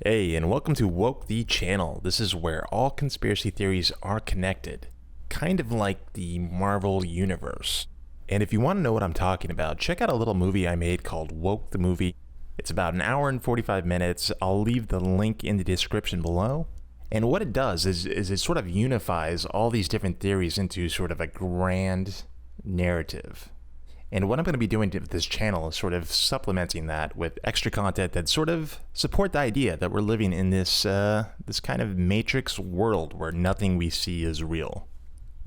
Hey, and welcome to Woke the Channel. This is where all conspiracy theories are connected, kind of like the Marvel Universe. And if you want to know what I'm talking about, check out a little movie I made called Woke the Movie. It's about an hour and 45 minutes. I'll leave the link in the description below. And what it does is it sort of unifies all these different theories into sort of a grand narrative. And what I'm going to be doing with this channel is sort of supplementing that with extra content that sort of support the idea that we're living in this kind of matrix world where nothing we see is real.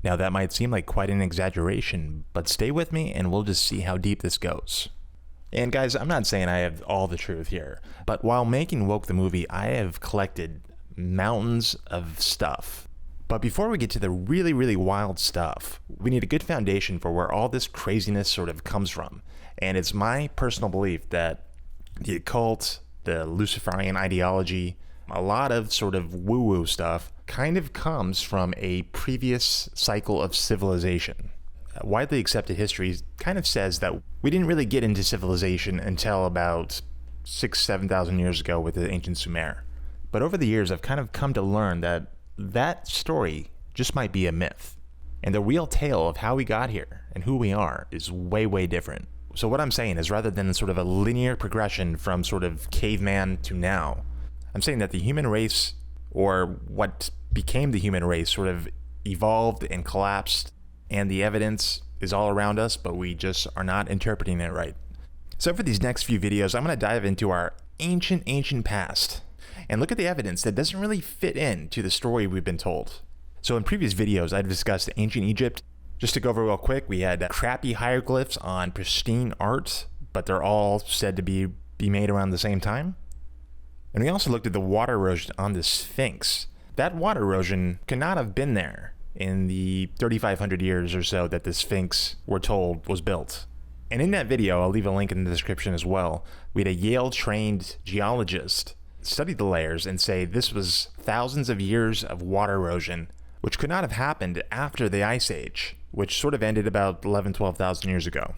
Now that might seem like quite an exaggeration, but stay with me and we'll just see how deep this goes. And guys, I'm not saying I have all the truth here, but while making Woke the Movie, I have collected mountains of stuff. But before we get to the really, really wild stuff, we need a good foundation for where all this craziness sort of comes from. And it's my personal belief that the occult, the Luciferian ideology, a lot of sort of woo-woo stuff kind of comes from a previous cycle of civilization. Widely accepted history kind of says that we didn't really get into civilization until about 7,000 years ago with the ancient Sumer. But over the years, I've kind of come to learn that story just might be a myth. And the real tale of how we got here and who we are is way, way different. So what I'm saying is rather than sort of a linear progression from sort of caveman to now, I'm saying that the human race, or what became the human race, sort of evolved and collapsed, and the evidence is all around us, but we just are not interpreting it right. So for these next few videos, I'm going to dive into our ancient past and look at the evidence that doesn't really fit into the story we've been told. So in previous videos, I've discussed ancient Egypt. Just to go over real quick, we had crappy hieroglyphs on pristine art, but they're all said to be made around the same time. And we also looked at the water erosion on the Sphinx. That water erosion could not have been there in the 3,500 years or so that the Sphinx, we're told, was built. And in that video, I'll leave a link in the description as well, we had a Yale-trained geologist study the layers and say this was thousands of years of water erosion, which could not have happened after the Ice Age, which sort of ended about 12,000 years ago.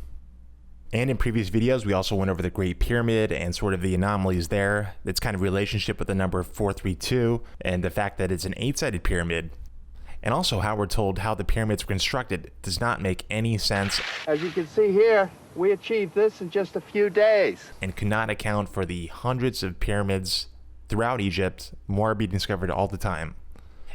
And in previous videos, we also went over the Great Pyramid and sort of the anomalies there, its kind of relationship with the number 432, and the fact that it's an 8-sided pyramid, and also how we're told how the pyramids were constructed does not make any sense. As you can see here, we achieved this in just a few days. And could not account for the hundreds of pyramids throughout Egypt, more being discovered all the time.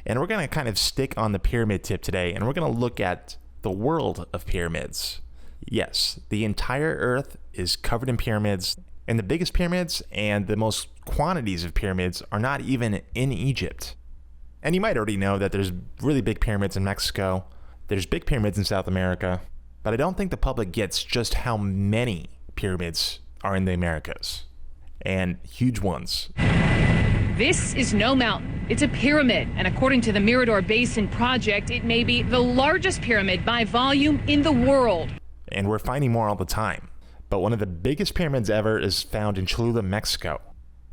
And we're going to kind of stick on the pyramid tip today, and we're going to look at the world of pyramids. Yes, the entire Earth is covered in pyramids, and the biggest pyramids and the most quantities of pyramids are not even in Egypt. And you might already know that there's really big pyramids in Mexico, there's big pyramids in South America, but I don't think the public gets just how many pyramids are in the Americas, and huge ones. This is no mountain. It's a pyramid, and according to the Mirador Basin Project, it may be the largest pyramid by volume in the world. And we're finding more all the time. But one of the biggest pyramids ever is found in Cholula, Mexico.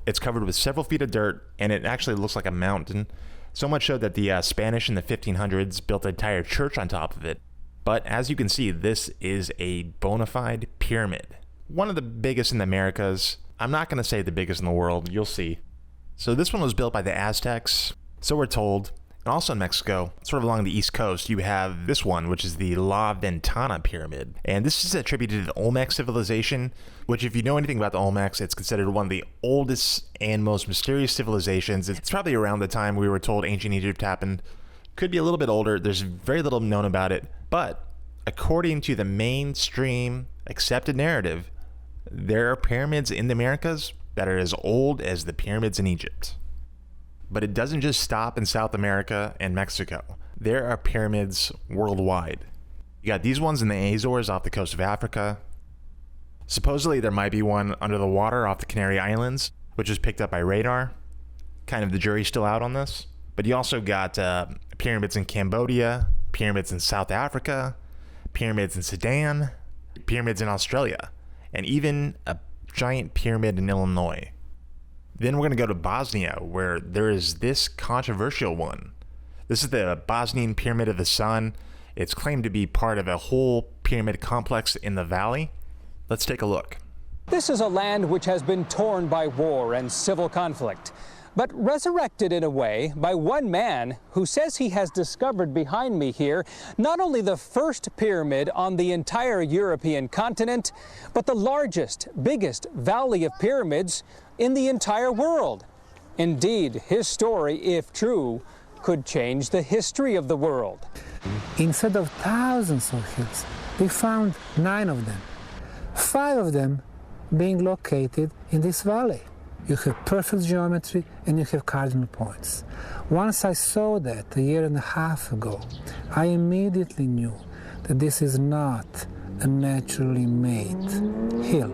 It's covered with several feet of dirt, and it actually looks like a mountain. So much so that the Spanish in the 1500s built an entire church on top of it. But as you can see, this is a bona fide pyramid. One of the biggest in the Americas. I'm not going to say the biggest in the world, you'll see. So this one was built by the Aztecs, so we're told. And also in Mexico, sort of along the east coast, you have this one, which is the La Ventana Pyramid. And this is attributed to the Olmec civilization, which if you know anything about the Olmecs, it's considered one of the oldest and most mysterious civilizations. It's probably around the time we were told ancient Egypt happened. Could be a little bit older, there's very little known about it. But according to the mainstream accepted narrative, there are pyramids in the Americas that are as old as the pyramids in Egypt. But it doesn't just stop in South America and Mexico. There are pyramids worldwide. You got these ones in the Azores off the coast of Africa. Supposedly there might be one under the water off the Canary Islands, which was picked up by radar. Kind of the jury's still out on this. But you also got pyramids in Cambodia, pyramids in South Africa, pyramids in Sudan, pyramids in Australia, and even a giant pyramid in Illinois. Then we're going to go to Bosnia, where there is this controversial one. This is the Bosnian Pyramid of the Sun. It's claimed to be part of a whole pyramid complex in the valley. Let's take a look. This is a land which has been torn by war and civil conflict, but resurrected in a way by one man who says he has discovered behind me here not only the first pyramid on the entire European continent, but the largest, biggest valley of pyramids in the entire world. Indeed, his story, if true, could change the history of the world. Instead of thousands of hills, we found 9 of them, 5 of them being located in this valley. You have perfect geometry and you have cardinal points. Once I saw that a year and a half ago, I immediately knew that this is not a naturally made hill.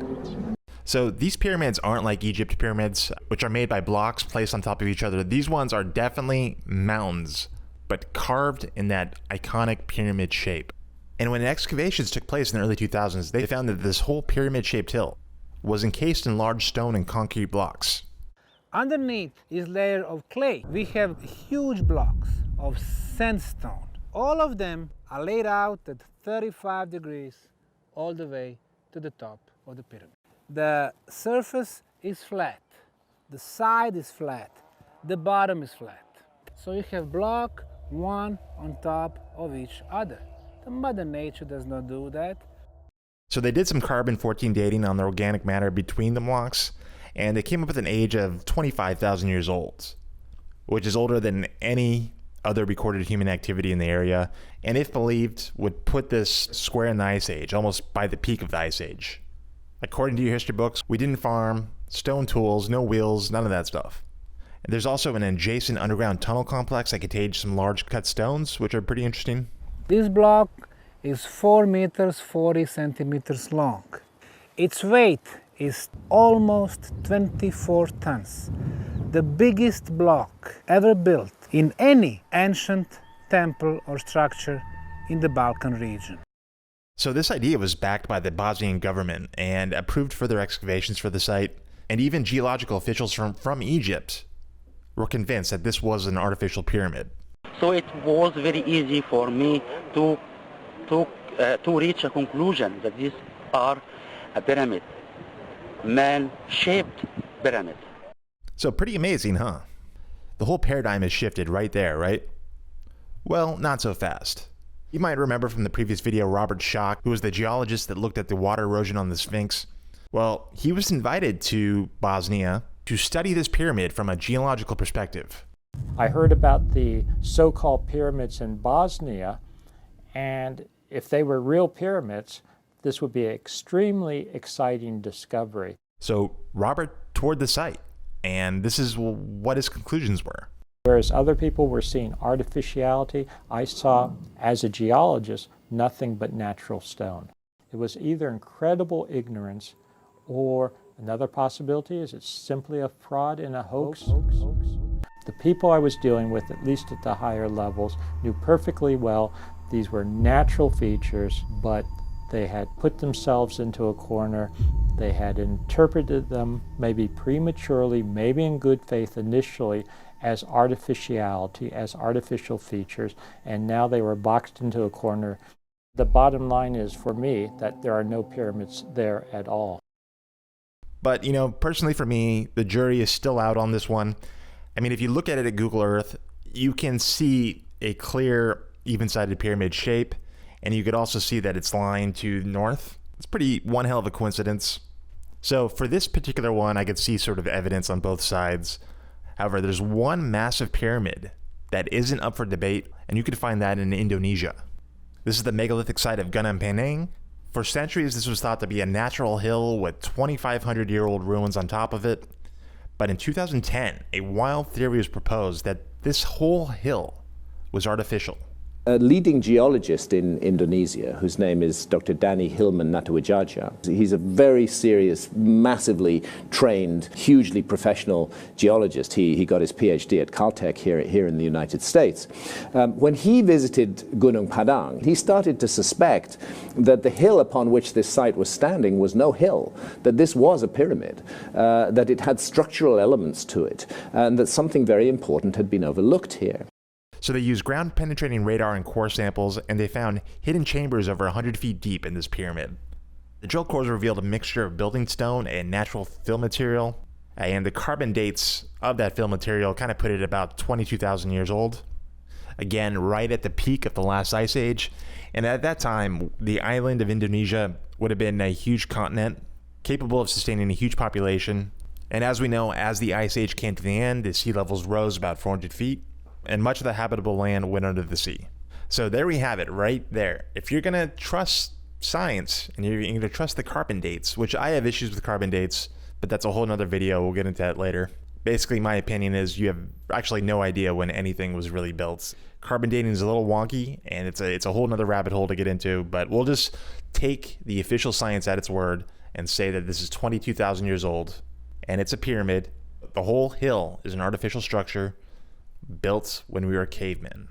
So these pyramids aren't like Egypt pyramids, which are made by blocks placed on top of each other. These ones are definitely mountains, but carved in that iconic pyramid shape. And when excavations took place in the early 2000s, they found that this whole pyramid-shaped hill was encased in large stone and concrete blocks. Underneath is layer of clay. We have huge blocks of sandstone. All of them are laid out at 35 degrees all the way to the top of the pyramid. The surface is flat, the side is flat, the bottom is flat. So you have block one on top of each other. The Mother Nature does not do that. So they did some carbon-14 dating on the organic matter between the blocks, and they came up with an age of 25,000 years old, which is older than any other recorded human activity in the area, and if believed, would put this square in the Ice Age, almost by the peak of the Ice Age. According to your history books, we didn't farm, stone tools, no wheels, none of that stuff. And there's also an adjacent underground tunnel complex that contains some large cut stones, which are pretty interesting. This block is 4 meters 40 centimeters long. Its weight is almost 24 tons. The biggest block ever built in any ancient temple or structure in the Balkan region. So this idea was backed by the Bosnian government and approved further excavations for the site, and even geological officials from Egypt were convinced that this was an artificial pyramid. So it was very easy for me to reach a conclusion that these are a pyramid, man-shaped pyramid. So pretty amazing, huh? The whole paradigm has shifted right there, right? Well, not so fast. You might remember from the previous video Robert Schoch, who was the geologist that looked at the water erosion on the Sphinx. Well, he was invited to Bosnia to study this pyramid from a geological perspective. I heard about the so-called pyramids in Bosnia, and if they were real pyramids, this would be an extremely exciting discovery. So Robert toured the site, and this is what his conclusions were. Whereas other people were seeing artificiality, I saw, as a geologist, nothing but natural stone. It was either incredible ignorance, or another possibility is it's simply a fraud and a hoax. The people I was dealing with, at least at the higher levels, knew perfectly well these were natural features, but they had put themselves into a corner. They had interpreted them maybe prematurely, maybe in good faith initially, as artificiality, as artificial features, and now they were boxed into a corner. The bottom line is, for me, that there are no pyramids there at all. But, you know, personally for me, the jury is still out on this one. I mean, if you look at it at Google Earth, you can see a clear, even-sided pyramid shape, and you could also see that it's lying to the north. It's pretty one hell of a coincidence. So for this particular one, I could see sort of evidence on both sides. However, there's one massive pyramid that isn't up for debate, and you could find that in Indonesia. This is the megalithic site of Gunung Panang. For centuries, this was thought to be a natural hill with 2,500-year-old ruins on top of it. But in 2010, a wild theory was proposed that this whole hill was artificial. A leading geologist in Indonesia, whose name is Dr. Danny Hilman Natuwijaya. He's a very serious, massively trained, hugely professional geologist. He got his PhD at Caltech here in the United States. When he visited Gunung Padang, he started to suspect that the hill upon which this site was standing was no hill, that this was a pyramid, that it had structural elements to it, and that something very important had been overlooked here. So they used ground-penetrating radar and core samples, and they found hidden chambers over 100 feet deep in this pyramid. The drill cores revealed a mixture of building stone and natural fill material, and the carbon dates of that fill material kind of put it at about 22,000 years old. Again, right at the peak of the last ice age, and at that time, the island of Indonesia would have been a huge continent, capable of sustaining a huge population. And as we know, as the ice age came to the end, the sea levels rose about 400 feet, and much of the habitable land went under the sea. So there we have it, right there. If you're gonna trust science, and you're gonna trust the carbon dates, which I have issues with carbon dates, but that's a whole nother video, we'll get into that later. Basically, my opinion is you have actually no idea when anything was really built. Carbon dating is a little wonky, and it's a whole nother rabbit hole to get into, but we'll just take the official science at its word and say that this is 22,000 years old, and it's a pyramid. The whole hill is an artificial structure built when we were cavemen.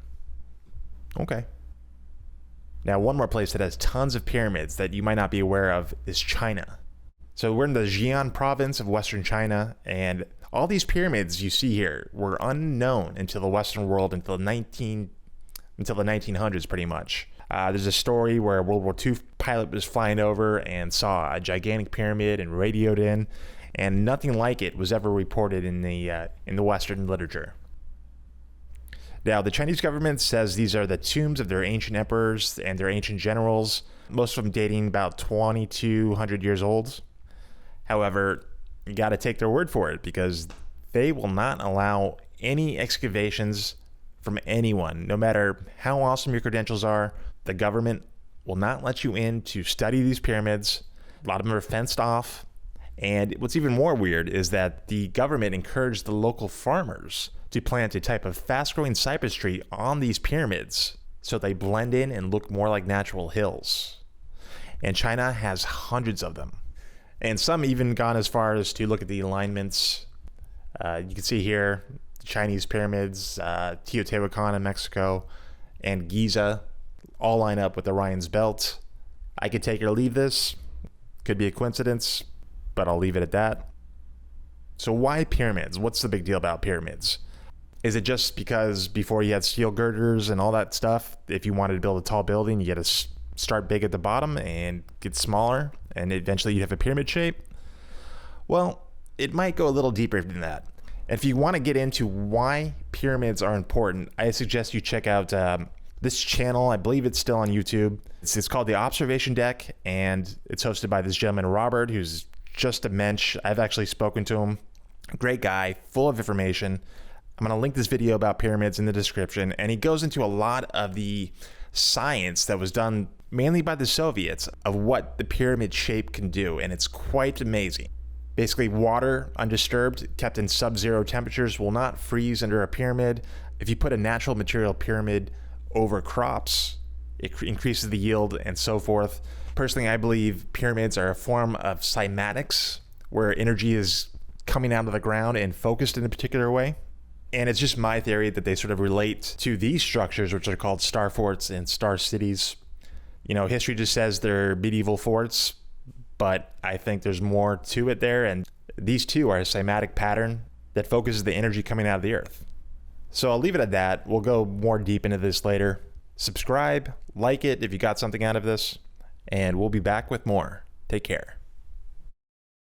Okay. Now, one more place that has tons of pyramids that you might not be aware of is China. So we're in the Xi'an province of Western China, and all these pyramids you see here were unknown until the Western world until the 1900s, pretty much. There's a story where a World War II pilot was flying over and saw a gigantic pyramid and radioed in, and nothing like it was ever reported in the Western literature. Now, the Chinese government says these are the tombs of their ancient emperors and their ancient generals, most of them dating about 2,200 years old. However, you got to take their word for it, because they will not allow any excavations from anyone. No matter how awesome your credentials are, the government will not let you in to study these pyramids. A lot of them are fenced off. And what's even more weird is that the government encouraged the local farmers to plant a type of fast-growing cypress tree on these pyramids so they blend in and look more like natural hills. And China has hundreds of them. And some even gone as far as to look at the alignments. You can see here, the Chinese pyramids, Teotihuacan in Mexico, and Giza all line up with Orion's belt. I could take or leave this. Could be a coincidence, but I'll leave it at that. So why pyramids? What's the big deal about pyramids? Is it just because before you had steel girders and all that stuff, if you wanted to build a tall building, you had to start big at the bottom and get smaller, and eventually you'd have a pyramid shape? Well, it might go a little deeper than that. If you want to get into why pyramids are important, I suggest you check out this channel. I believe it's still on YouTube. It's called The Observation Deck, and it's hosted by this gentleman, Robert, who's just a mensch. I've actually spoken to him. Great guy, full of information. I'm going to link this video about pyramids in the description, and he goes into a lot of the science that was done mainly by the Soviets of what the pyramid shape can do, and it's quite amazing. Basically, water, undisturbed, kept in sub-zero temperatures, will not freeze under a pyramid. If you put a natural material pyramid over crops, it increases the yield and so forth. Personally, I believe pyramids are a form of cymatics, where energy is coming out of the ground and focused in a particular way. And it's just my theory that they sort of relate to these structures, which are called star forts and star cities. You know, history just says they're medieval forts, but I think there's more to it there. And these two are a cymatic pattern that focuses the energy coming out of the earth. So I'll leave it at that. We'll go more deep into this later. Subscribe, like it if you got something out of this, and we'll be back with more. Take care.